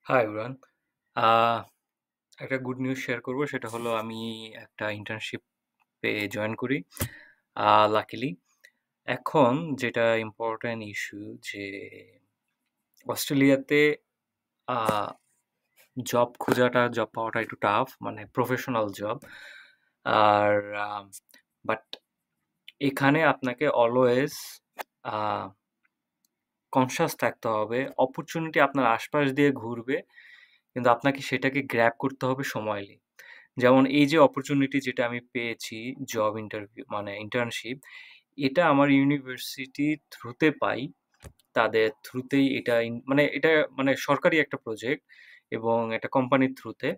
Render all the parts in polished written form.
Hi everyone. আ একটা good news share করব। সেটা হলো আমি একটা ইন্টার্নশিপে জয়েন করি। লাকিলি। এখন যেটা ইম্পোর্টেন্ট ইস্যু যে অস্ট্রেলিয়াতে আ জব পাওয়াটা একটু টাফ। মানে প্রফেশনাল জব। আর আ বাট এখানে আপনাকে অলওয়েজ আ কনশাস থাকতে হবে। অপরচুনিটি আপনার আশপাশ দিয়ে ঘুরবে। কিন্তু আপনাকে সেটাকে গ্র্যাব করতে হবে সময়লি। যেমন এই যে অপরচুনিটি যেটা আমি পেয়েছি জব ইন্টারভিউ মানে ইন্টার্নশিপ, এটা আমার ইউনিভার্সিটির থ্রুতে পাই। তাদের থ্রুতেই এটা এটা মানে সরকারি একটা প্রজেক্ট এবং এটা কোম্পানির থ্রুতে।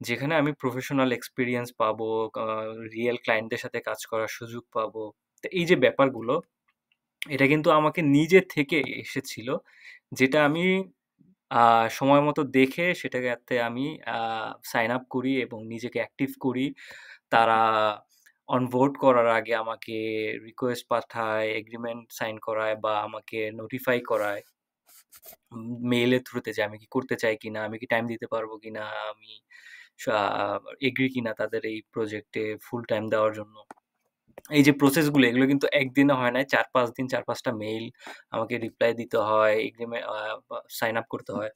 যেখানে আমি প্রফেশনাল এক্সপেরিয়েন্স পাবো, আ রিয়াল ক্লায়েন্টদের সাথে কাজ করার সুযোগ পাবো। তো এই যে ব্যাপারগুলো, এটা কিন্তু আমাকে নিজে থেকে এসেছিল। যেটা আমি আ সময় মতো দেখে সেটাতে আমি আ সাইন আপ করি এবং নিজেকে অ্যাক্টিভ করি। তারা অনবোর্ড করার আগে আমাকে রিকোয়েস্ট পাঠায়, এগ্রিমেন্ট সাইন করায় বা আমাকে নোটিফাই করায় মেইলের থ্রুতে যে আমি কি করতে চাই কিনা, আমি কি টাইম দিতে পারবো কিনা, আমি সা এগ্রি কিনা তাদের এই প্রজেক্টে ফুল টাইম দেওয়ার জন্য। এই যে প্রসেসগুলো এগুলো কিন্তু একদিনে হয় নাই। ৪-৫ দিন ৪-৫ টা মেইল আমাকে রিপ্লাই দিতে হয়, বা সাইন আপ করতে হয়।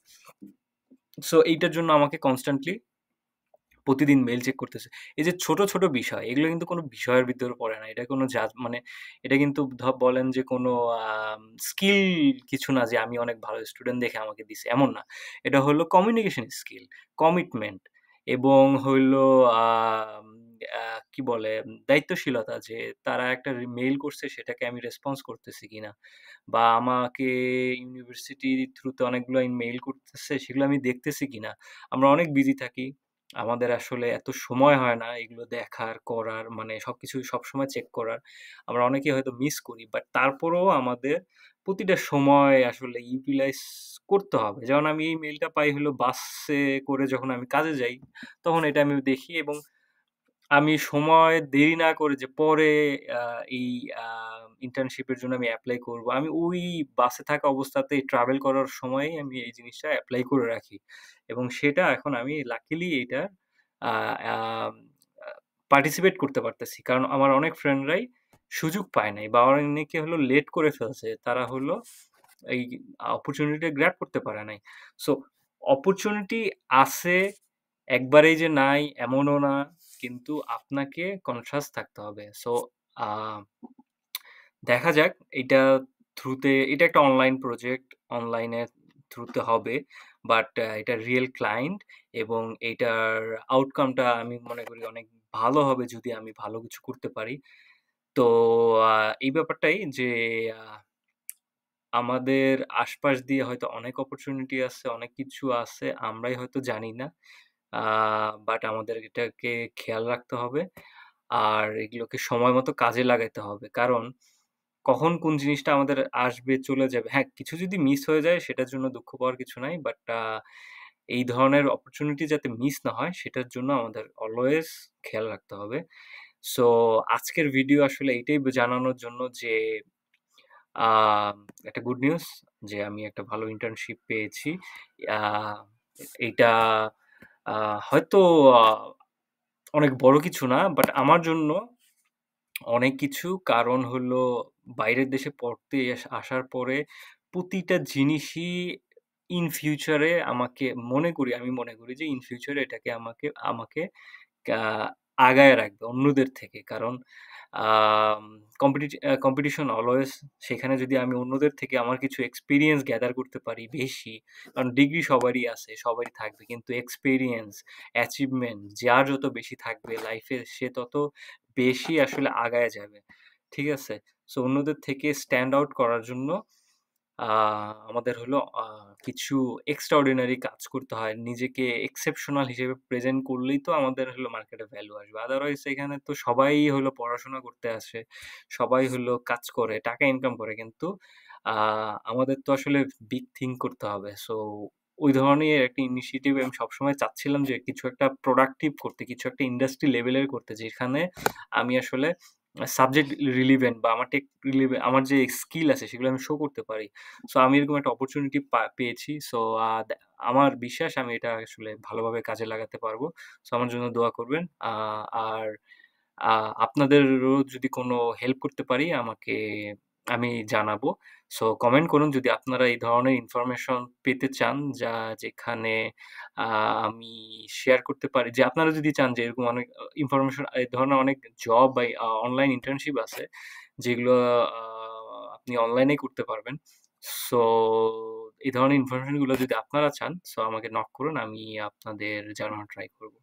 সো এইটার জন্য আমাকে কনস্ট্যান্টলি প্রতিদিন মেইল চেক করতেছে। এই যে ছোট, ছোট বিষয় এগুলো কিন্তু কোনো বিষয়ের ভিতরে পড়ে না। এটা কোনো মানে এটা কিন্তু বলেন যে কোনো আম স্কিল কিছু না যে আমি অনেক ভালো স্টুডেন্ট দেখে আমাকে দিছে, এমন না। এটা হলো কমিউনিকেশন স্কিল, কমিটমেন্ট এবং হইলো আম আ কি বলে দায়িত্বশীলতা যে তারা একটা মেইল করছে সেটাকে আমি রেসপন্স করতেছি কিনা বা আমাকে ইউনিভার্সিটির থ্রুতে অনেকগুলো মেইল করতেছে সেগুলো আমি দেখতেছি কিনা। আমরা অনেক বিজি থাকি। আমাদের আসলে এত সময় হয় না এগুলো দেখার, করার মানে সবকিছু সবসময় চেক করার। আমরা অনেকেই হয়তো মিস করি। বাট তারপরেও আমাদের প্রতিটা সময় আসলে ইউটিলাইজ করতে হবে। যেমন আমি এই মেইলটা পাই হলো বাসে করে যখন আমি কাজে যাই, তখন এটা আমি দেখি এবং আমি সময় দেরি না করে যে পরে আ এই আ ইন্টার্নশিপের জন্য আমি এপ্লাই করব। আমি ওই বাসে থাকা অবস্থাতেই ট্রাভেল করার সময়েই আমি এই জিনিসটা এপ্লাই করে রাখি। এবং সেটা এখন আমি লাকিলি এইটা আ আম আ পার্টিসিপেট করতে পারতেছি। কারণ আমার অনেক ফ্রেন্ডরাই সুযোগ পায় নাই বা অনেকে হলো লেট করে ফেলছে। তারা হলো এই অপরচুনিটিটা গ্র্যাব করতে পারে নাই। সো অপরচুনিটি আছে, একবারেই যে নাই এমনও না। কিন্তু আপনাকে কনশাস থাকতে হবে। সো আ দেখা যাক এইটা এটা একটা অনলাইন প্রজেক্ট। অনলাইনের থ্রুতে হবে। বাট এটা রিয়াল ক্লায়েন্ট এবং এইটার আউটকামটা আমি মনে করি অনেক ভালো হবে যদি আমি ভালো কিছু করতে পারি। তো আ এই ব্যাপারটাই যে আ আমাদের আশপাশ দিয়ে হয়তো অনেক অপরচুনিটি আছে, অনেক কিছু আছে আমরাই হয়তো জানি না। আ বাট আমাদের এটাকে খেয়াল রাখতে হবে। আর এগুলোকে সময় মতো কাজে লাগাইতে হবে। কারণ কখন কোন জিনিসটা আমাদের আসবে, চলে যাবে। হ্যাঁ, কিছু যদি মিস হয়ে যায় সেটার জন্য দুঃখ পাওয়ার কিছু নাই। বাট এই ধরনের অপরচুনিটি যাতে মিস না হয় সেটার জন্য আমাদের অলওয়েজ খেয়াল রাখতে হবে। সো আজকের ভিডিও আসলে এইটাই জানানোর জন্য যে আ একটা গুড নিউজ যে আমি একটা ভালো ইন্টার্নশিপ পেয়েছি। আ এইটা আ হয়তো আ অনেক বড় কিছু না। বাট আমার জন্য অনেক কিছু। কারণ হলো বাইরের দেশে পড়তে আসার পরে প্রতিটা জিনিসই ইন ফিউচার এ আমি মনে করি যে ইন ফিউচার এ এটাকে আমাকে আমাকে আ আগায় রাখবে অন্যদের থেকে। কারণ আম কম্পিটিশন অলওয়েজ সেখানে যদি আমি অন্যদের থেকে আমার কিছু এক্সপেরিয়েন্স গ্যাদার করতে পারি বেশি, কারণ ডিগ্রি সবারই আছে, সবারই থাকবে। কিন্তু এক্সপেরিয়েন্স, অ্যাচিভমেন্ট যার যত বেশি থাকবে লাইফে সে তত বেশি আসলে আগায়া যাবে। ঠিক আছে? সো অন্যদের থেকে স্ট্যান্ড আউট করার জন্য আ আমাদের হলো কিছু এক্সট্রাঅর্ডিনারি কাজ করতে হয়। নিজেকে এক্সেপশনাল হিসেবে প্রেজেন্ট করলেই তো আমাদের হলো মার্কেটে ভ্যালু আসবে। আদারওয়াইজ এখানে তো সবাই হলো পড়াশোনা করতে আসে। সবাই হলো কাজ করে, টাকা ইনকাম করে। কিন্তু আ আমাদের তো আসলে বিগ থিংক করতে হবে। সো ওই ধরনের একটা ইনিশিয়েটিভ আমি সবসময় চাচ্ছিলাম যে কিছু একটা প্রোডাক্টিভ করতে, কিছু একটা ইন্ডাস্ট্রি লেভেলের করতে যেখানে আমি আসলে সাবজেক্ট রিলিভেন্ট বা আমার টেক আমার যে স্কিল আছে সেগুলো আমি শো করতে পারি। সো আমি এরকম একটা অপরচুনিটি পেয়েছি। সো আমার বিশ্বাস আমি এটা আসলে ভালোভাবে কাজে লাগাতে পারবো। সো আমার জন্য দোয়া করবেন। আর আপনাদেরও যদি কোনো হেল্প করতে পারি আমি জানাবো। সো কমেন্ট করুন যদি আপনারা এই ধরনের ইনফরমেশন পেতে চান, যেখানে আ আমি শেয়ার করতে পারি, যে আপনারা যদি চান যে এরকম অনেক ইনফরমেশন, এই ধরনের অনেক জব বা অনলাইন ইন্টার্নশিপ আছে যেগুলো আ আপনি অনলাইনেই করতে পারবেন। সো এই ধরনের ইনফরমেশন গুলো যদি আপনারা চান, সো আমাকে নক করুন। আমি আপনাদের জানানোর ট্রাই করব।